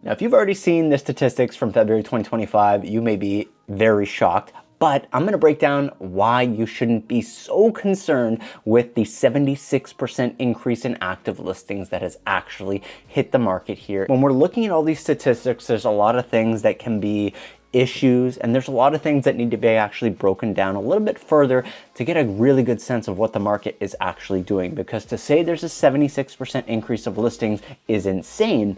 Now, if you've already seen the statistics from February 2025, you may be very shocked, but I'm going to break down why you shouldn't be so concerned with the 76% increase in active listings that has actually hit the market here. When we're looking at all these statistics, there's a lot of things that can be issues, and there's a lot of things that need to be actually broken down a little bit further to get a really good sense of what the market is actually doing. Because to say there's a 76% increase of listings is insane,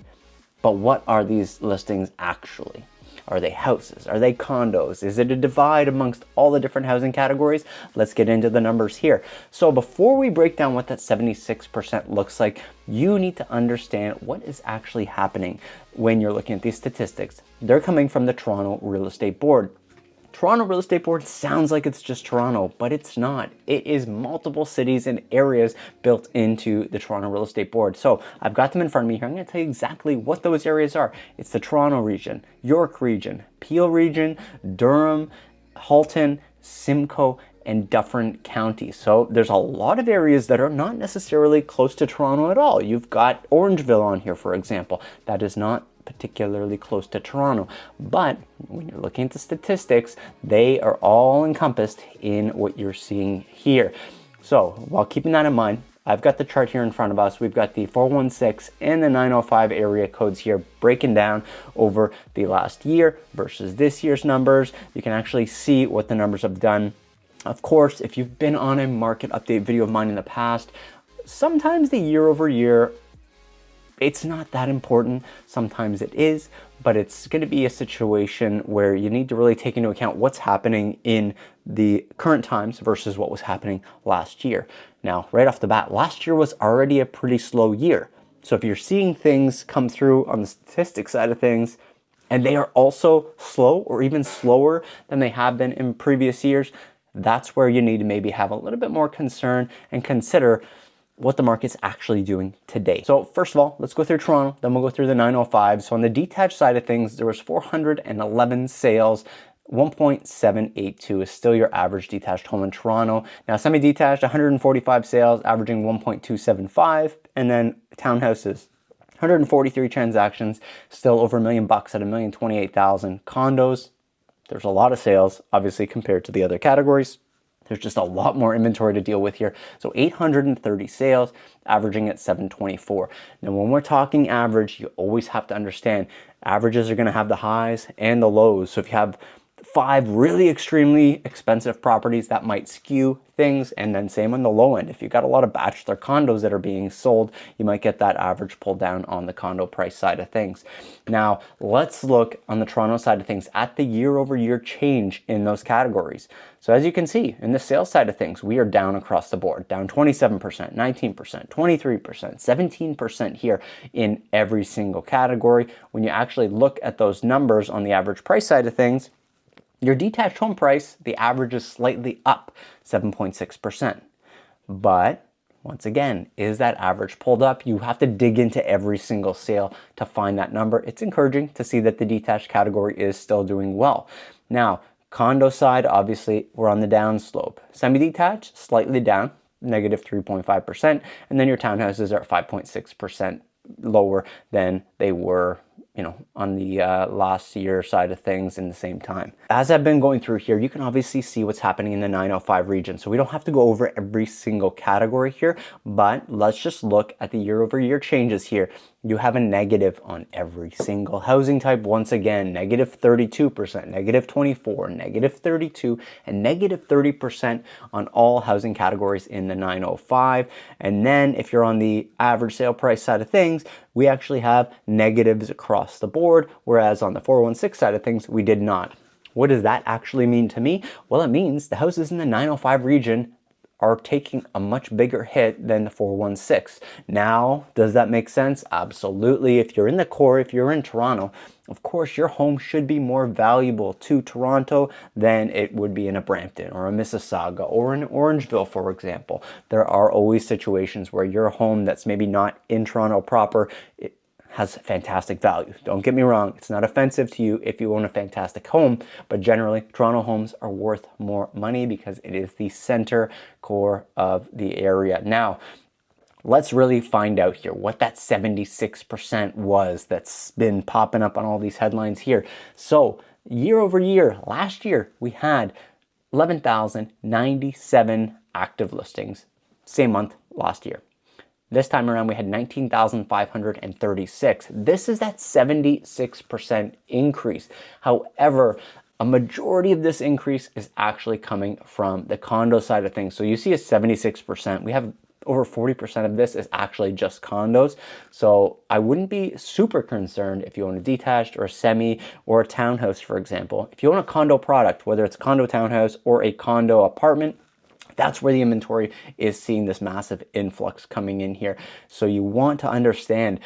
but what are these listings actually? Are they houses? Are they condos? Is it a divide amongst all the different housing categories? Let's get into the numbers here. So before we break down what that 76% looks like, you need to understand what is actually happening when you're looking at these statistics. They're coming from the Toronto Real Estate Board. Toronto Real Estate Board sounds like it's just Toronto, but it's not. It is multiple cities and areas built into the Toronto Real Estate Board. So I've got them in front of me here. I'm going to tell you exactly what those areas are. It's the Toronto region, York region, Peel region, Durham, Halton, Simcoe, and Dufferin County. So there's a lot of areas that are not necessarily close to Toronto at all. You've got Orangeville on here, for example. That is not particularly close to Toronto, but when you're looking at the statistics, they are all encompassed in what you're seeing here. So while keeping that in mind, I've got the chart here in front of us. We've got the 416 and the 905 area codes here breaking down over the last year versus this year's numbers. You can actually see what the numbers have done. Of course, if you've been on a market update video of mine in the past, sometimes the year over year, it's not that important. Sometimes it is, but it's going to be a situation where you need to really take into account what's happening in the current times versus what was happening last year. Now, right off the bat, last year was already a pretty slow year. So if you're seeing things come through on the statistics side of things, and they are also slow or even slower than they have been in previous years, that's where you need to maybe have a little bit more concern and consider what the market's actually doing today. So first of all, let's go through Toronto, then we'll go through the 905. So on the detached side of things, there was 411 sales. 1.782 is still your average detached home in Toronto. Now semi-detached, 145 sales, averaging 1.275, and then townhouses, 143 transactions, still over $1 million at $1,028,000. Condos, there's a lot of sales, obviously, compared to the other categories. There's just a lot more inventory to deal with here. So 830 sales, averaging at 724. Now, when we're talking average, you always have to understand averages are going to have the highs and the lows. So if you have 5 really extremely expensive properties, that might skew things. And then same on the low end. If you've got a lot of bachelor condos that are being sold, you might get that average pulled down on the condo price side of things. Now, let's look on the Toronto side of things at the year over year change in those categories. So as you can see, in the sales side of things, we are down across the board, down 27%, 19%, 23%, 17% here in every single category. When you actually look at those numbers on the average price side of things, your detached home price, the average is slightly up, 7.6%. But once again, is that average pulled up? You have to dig into every single sale to find that number. It's encouraging to see that the detached category is still doing well. Now, condo side, obviously, we're on the down slope. Semi-detached, slightly down, negative 3.5%. And then your townhouses are at 5.6% lower than they were, on the last year side of things in the same time. As I've been going through here, you can obviously see what's happening in the 905 region. So we don't have to go over every single category here, but let's just look at the year over year changes here. You have a negative on every single housing type. Once again, negative 32%, negative 24, negative 32, and negative 30% on all housing categories in the 905. And then if you're on the average sale price side of things, we actually have negatives across the board, whereas on the 416 side of things, we did not. What does that actually mean to me? Well, it means the houses in the 905 region are taking a much bigger hit than the 416. Now, does that make sense? Absolutely. If you're in the core, if you're in Toronto, of course, your home should be more valuable to Toronto than it would be in a Brampton or a Mississauga or in Orangeville, for example. There are always situations where your home that's maybe not in Toronto proper, it has fantastic value. Don't get me wrong, it's not offensive to you if you own a fantastic home, but generally Toronto homes are worth more money because it is the center core of the area. Now, let's really find out here what that 76% was that's been popping up on all these headlines here. So year over year, last year, we had 11,097 active listings, same month last year. This time around, we had 19,536. This is that 76% increase. However, a majority of this increase is actually coming from the condo side of things. So you see a 76%. We have over 40% of this is actually just condos. So I wouldn't be super concerned if you own a detached or a semi or a townhouse, for example. If you own a condo product, whether it's a condo townhouse or a condo apartment, that's where the inventory is seeing this massive influx coming in here. So you want to understand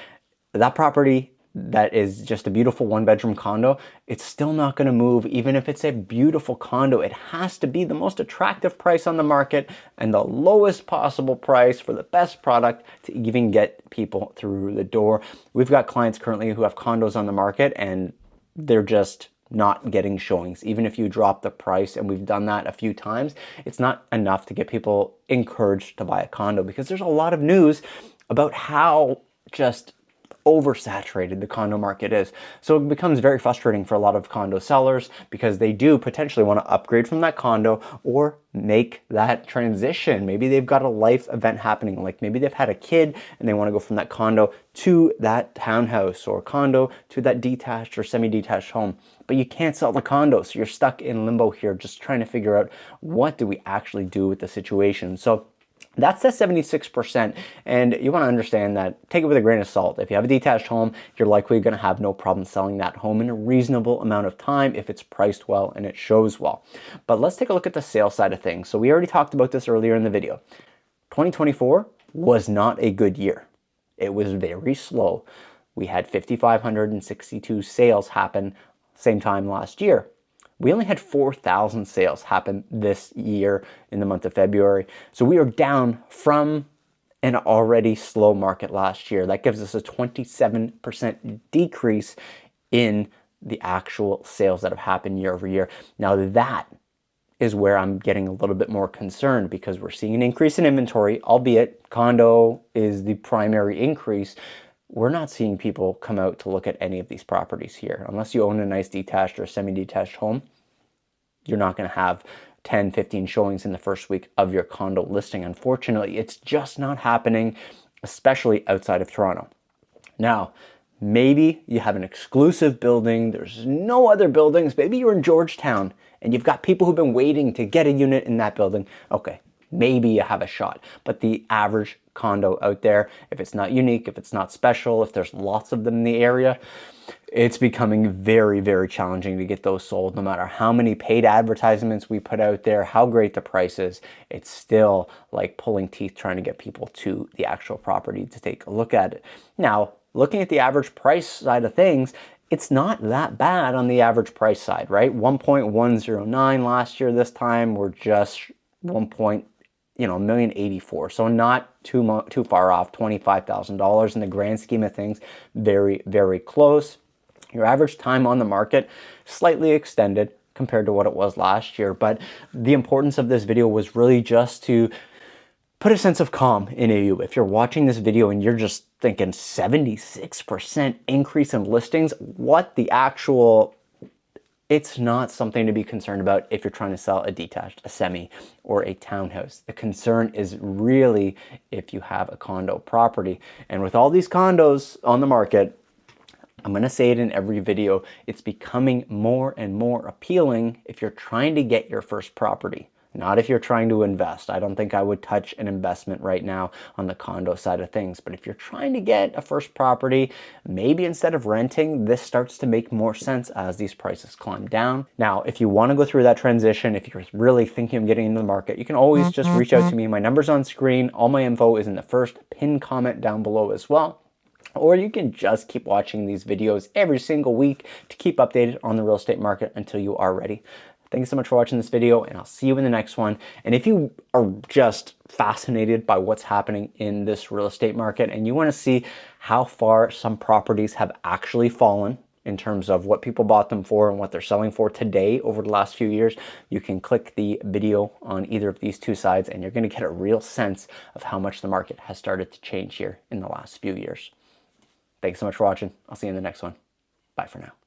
that property that is just a beautiful one-bedroom condo, it's still not going to move. Even if it's a beautiful condo, it has to be the most attractive price on the market and the lowest possible price for the best product to even get people through the door. We've got clients currently who have condos on the market and they're just not getting showings. Even if you drop the price, and we've done that a few times, it's not enough to get people encouraged to buy a condo, because there's a lot of news about how just oversaturated the condo market is. So it becomes very frustrating for a lot of condo sellers, because they do potentially want to upgrade from that condo or make that transition. Maybe they've got a life event happening, like maybe they've had a kid and they want to go from that condo to that townhouse, or condo to that detached or semi-detached home. But you can't sell the condo, so you're stuck in limbo here, just trying to figure out what do we actually do with the situation. So that's the 76%, and you want to understand that, take it with a grain of salt. If you have a detached home, you're likely going to have no problem selling that home in a reasonable amount of time if it's priced well and it shows well. But let's take a look at the sales side of things. So we already talked about this earlier in the video. 2024 was not a good year. It was very slow. We had 5,562 sales happen same time last year. We only had 4,000 sales happen this year in the month of February. So we are down from an already slow market last year. That gives us a 27% decrease in the actual sales that have happened year over year. Now that is where I'm getting a little bit more concerned, because we're seeing an increase in inventory, albeit condo is the primary increase. We're not seeing people come out to look at any of these properties here. Unless you own a nice detached or semi-detached home, you're not going to have 10, 15 showings in the first week of your condo listing. Unfortunately, it's just not happening, especially outside of Toronto. Now, maybe you have an exclusive building. There's no other buildings. Maybe you're in Georgetown and you've got people who've been waiting to get a unit in that building. Okay, maybe you have a shot. But the average condo out there, if it's not unique, if it's not special, if there's lots of them in the area, it's becoming very, very challenging to get those sold. No matter how many paid advertisements we put out there, how great the price is, it's still like pulling teeth trying to get people to the actual property to take a look at it. Now, looking at the average price side of things, it's not that bad on the average price side, right? 1.109 last year. This time we're just $1,084,000. So not too far off, $25,000 in the grand scheme of things. Very, very close. Your average time on the market slightly extended compared to what it was last year. But the importance of this video was really just to put a sense of calm in you. If you're watching this video and you're just thinking 76% increase in listings, what the actual... It's not something to be concerned about if you're trying to sell a detached, a semi, or a townhouse. The concern is really if you have a condo property. And with all these condos on the market, I'm going to say it in every video, it's becoming more and more appealing if you're trying to get your first property. Not if you're trying to invest. I don't think I would touch an investment right now on the condo side of things. But if you're trying to get a first property, maybe instead of renting, this starts to make more sense as these prices climb down. Now, if you want to go through that transition, if you're really thinking of getting into the market, you can always just reach out to me. My number's on screen. All my info is in the first pinned comment down below as well. Or you can just keep watching these videos every single week to keep updated on the real estate market until you are ready. Thanks so much for watching this video, and I'll see you in the next one. And if you are just fascinated by what's happening in this real estate market and you want to see how far some properties have actually fallen in terms of what people bought them for and what they're selling for today over the last few years, you can click the video on either of these two sides and you're going to get a real sense of how much the market has started to change here in the last few years. Thanks so much for watching. I'll see you in the next one. Bye for now.